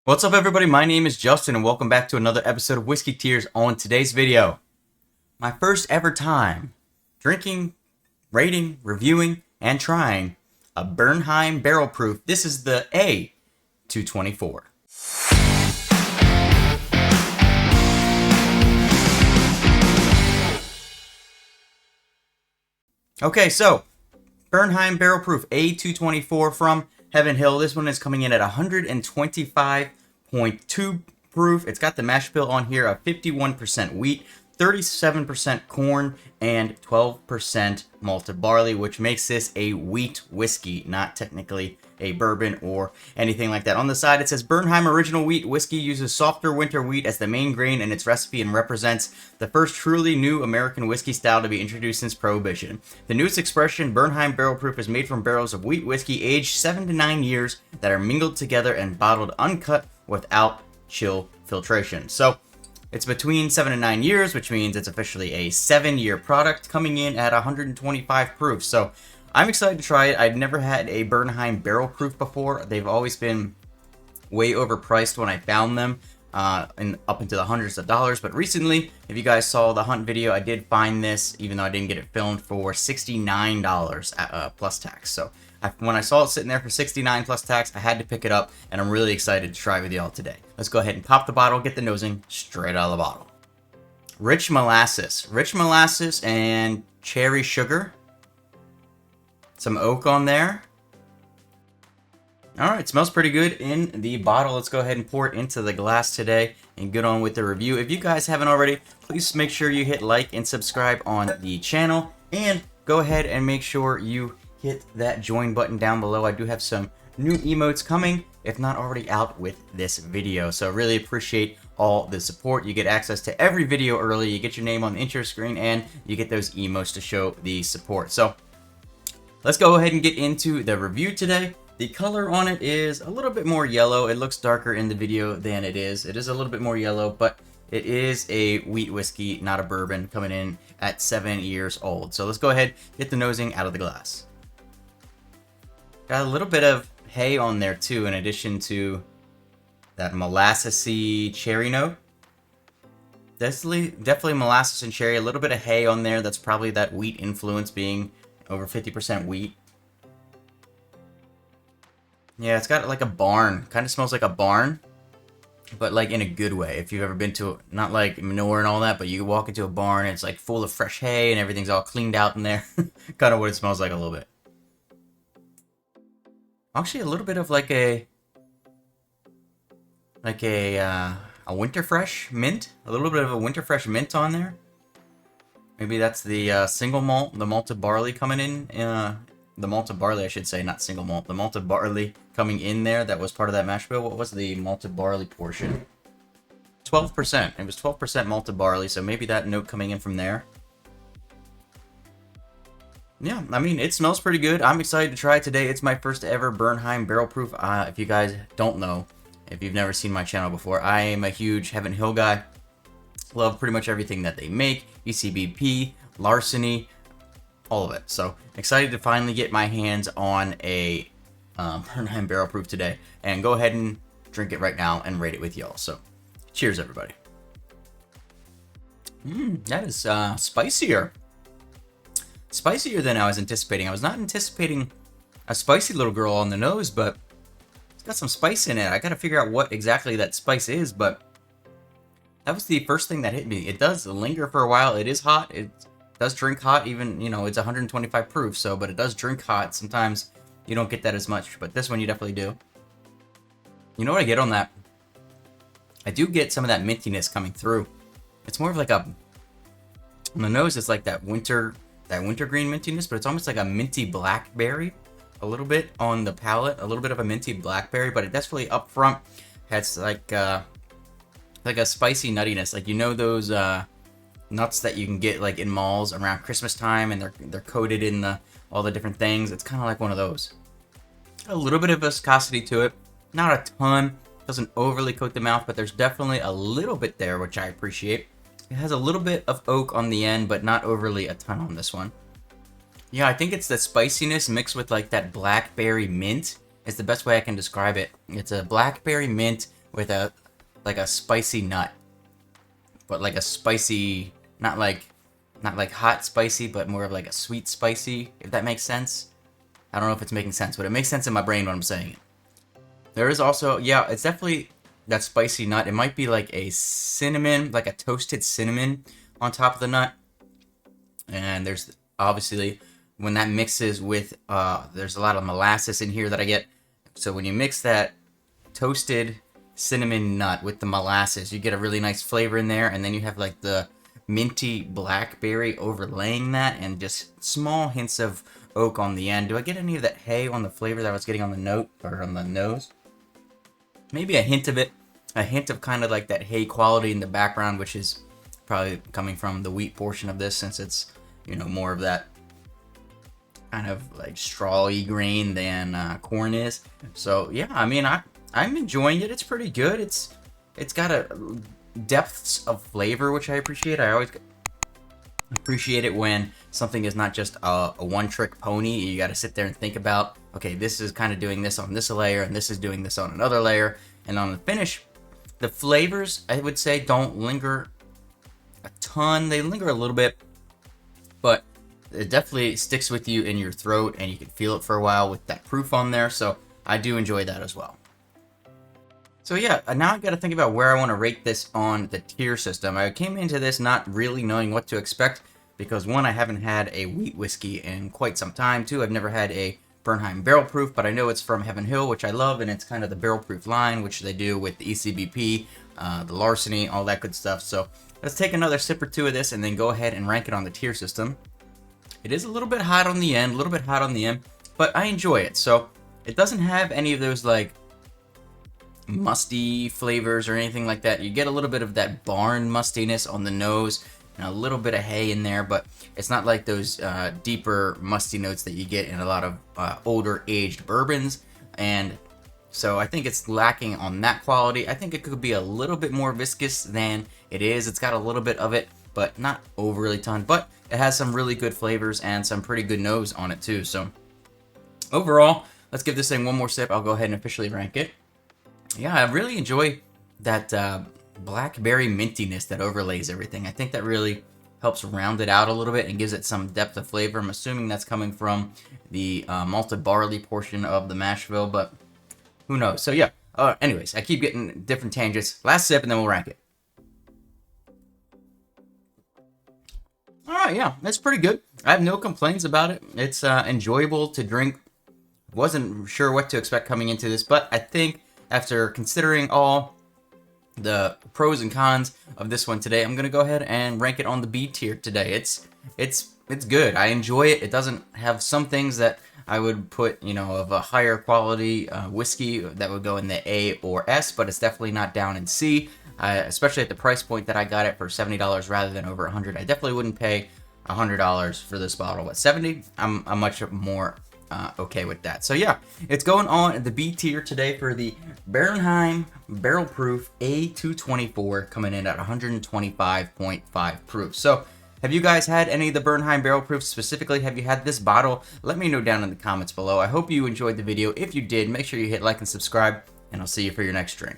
What's up, everybody? My name is Justin and welcome back to another episode of Whiskey Tears. On today's video, my first ever time drinking, rating, reviewing, and trying a Bernheim barrel proof. This is the A224. Okay, so Bernheim barrel proof A224 from Heaven Hill. This one is coming in at 125.2 proof. It's got the mash bill on here of 51% wheat, 37% corn, and 12% malted barley, which makes this a wheat whiskey, not technically a bourbon or anything like that. On the side, it says Bernheim original wheat whiskey uses softer winter wheat as the main grain in its recipe and represents the first truly new American whiskey style to be introduced since Prohibition. The newest expression, Bernheim Barrel Proof, is made from barrels of wheat whiskey aged 7 to 9 years that are mingled together and bottled uncut without chill filtration. So it's between 7 and 9 years, which means it's officially a 7-year product coming in at 125 proof. So I'm excited to try it. I've never had a Bernheim barrel proof before. They've always been way overpriced when I found them, up into the hundreds of dollars. But recently, if you guys saw the hunt video, I did find this, even though I didn't get it filmed, for $69 plus tax. So when I saw it sitting there for $69 plus tax, I had to pick it up, and I'm really excited to try it with y'all today. Let's go ahead and pop the bottle, get the nosing straight out of the bottle. Rich molasses and cherry sugar. Some oak on there. Alright, it smells pretty good in the bottle. Let's go ahead and pour it into the glass today and get on with the review. If you guys haven't already, please make sure you hit like and subscribe on the channel. And go ahead and make sure you hit that join button down below. I do have some new emotes coming, if not already out with this video. So I really appreciate all the support. You get access to every video early. You get your name on the intro screen and you get those emotes to show the support. So let's go ahead and get into the review today. The color on it is a little bit more yellow. It looks darker in the video than it is. It is a little bit more yellow, but it is a wheat whiskey, not a bourbon, coming in at 7 years old. So let's go ahead, get the nosing out of the glass. Got a little bit of hay on there too, in addition to that molassesy cherry note. Definitely molasses and cherry. A little bit of hay on there. That's probably that wheat influence, being over 50% wheat. Yeah, it's got like a barn. Kind of smells like a barn, but like in a good way. If you've ever been to, not like manure and all that, but you walk into a barn and it's like full of fresh hay and everything's all cleaned out in there. Kind of what it smells like a little bit. Actually, a little bit of like a winter fresh mint. A little bit of a winter fresh mint on there. Maybe that's the single malt, the malted barley coming in. The malted barley, I should say, not single malt. The malted barley coming in there. That was part of that mash bill. What was the malted barley portion? 12%. It was 12% malted barley, so maybe that note coming in from there. Yeah, I mean, it smells pretty good. I'm excited to try it today. It's my first ever Bernheim barrel proof. If you guys don't know, if you've never seen my channel before, I am a huge Heaven Hill guy. Love pretty much everything that they make. ECBP, Larceny, all of it. So excited to finally get my hands on a Bernheim barrel proof today, and go ahead and drink it right now and rate it with y'all. So cheers, everybody. That is spicier than I was anticipating. I was not anticipating a spicy little girl on the nose, but it's got some spice in it. I gotta figure out what exactly that spice is, but that was the first thing that hit me. It does linger for a while. It is hot. It does drink hot, even, you know, it's 125 proof, so, but it does drink hot. Sometimes you don't get that as much, but this one you definitely do. You know what I get on that? I do get some of that mintiness coming through. It's more of like on the nose, it's like that wintergreen mintiness, but it's almost like a minty blackberry. A little bit on the palate, a little bit of a minty blackberry, but it definitely up front has like a spicy nuttiness. Like, you know those nuts that you can get like in malls around Christmas time, and they're coated in all the different things. It's kind of like one of those. A little bit of viscosity to it, not a ton. Doesn't overly coat the mouth, but there's definitely a little bit there, which I appreciate. It has a little bit of oak on the end, but not overly a ton on this one. Yeah, I think it's the spiciness mixed with like that blackberry mint is the best way I can describe it. It's a blackberry mint with a like a spicy nut, but like a spicy, not like hot spicy, but more of like a sweet spicy, if that makes sense. I don't know if it's making sense, but it makes sense in my brain when I'm saying it. There is also, yeah, it's definitely that spicy nut. It might be like a cinnamon, like a toasted cinnamon on top of the nut. And there's obviously, when that mixes with, there's a lot of molasses in here that I get. So when you mix that toasted cinnamon nut with the molasses, you get a really nice flavor in there. And then you have like the minty blackberry overlaying that, and just small hints of oak on the end. Do I get any of that hay on the flavor that I was getting on the note or on the nose? Maybe a hint of it, a hint of kind of like that hay quality in the background, which is probably coming from the wheat portion of this, since it's, you know, more of that kind of like strawy grain than corn is. So yeah, I mean, I'm enjoying it. It's pretty good. It's got a depths of flavor, which I appreciate. I always appreciate it when something is not just a one-trick pony. You got to sit there and think about, okay, this is kind of doing this on this layer, and this is doing this on another layer. And on the finish, the flavors, I would say, don't linger a ton. They linger a little bit, but it definitely sticks with you in your throat, and you can feel it for a while with that proof on there. So I do enjoy that as well. So yeah, now I've got to think about where I want to rate this on the tier system. I came into this not really knowing what to expect, because one, I haven't had a wheat whiskey in quite some time. Two, I've never had a Bernheim barrel proof, but I know it's from Heaven Hill, which I love, and it's kind of the barrel proof line, which they do with the ECBP, the larceny, all that good stuff. So let's take another sip or two of this and then go ahead and rank it on the tier system. It is a little bit hot on the end, but I enjoy it. So it doesn't have any of those like musty flavors or anything like that. You get a little bit of that barn mustiness on the nose and a little bit of hay in there, but it's not like those deeper musty notes that you get in a lot of older aged bourbons. And so I think it's lacking on that quality. I think it could be a little bit more viscous than it is. It's got a little bit of it, but not overly ton, but it has some really good flavors and some pretty good nose on it too. So overall, let's give this thing one more sip. I'll go ahead and officially rank it. Yeah, I really enjoy that blackberry mintiness that overlays everything. I think that really helps round it out a little bit and gives it some depth of flavor. I'm assuming that's coming from the malted barley portion of the mash bill, but who knows? So yeah, anyways, I keep getting different tangents. Last sip and then we'll rank it. Alright, yeah, that's pretty good. I have no complaints about it. It's enjoyable to drink. Wasn't sure what to expect coming into this, but I think after considering all the pros and cons of this one today, I'm gonna go ahead and rank it on the B tier today. It's good. I enjoy it. It doesn't have some things that I would put, you know, of a higher quality whiskey that would go in the A or S, but it's definitely not down in C. Especially at the price point that I got it for $70 rather than over $100. I definitely wouldn't pay $100 for this bottle, but $70, I'm much more okay with that. So yeah, it's going on the B tier today for the Bernheim Barrel Proof A224, coming in at 125.5 proof. So have you guys had any of the Bernheim Barrel Proofs? Specifically, have you had this bottle? Let me know down in the comments below. I hope you enjoyed the video. If you did, make sure you hit like and subscribe, and I'll see you for your next drink.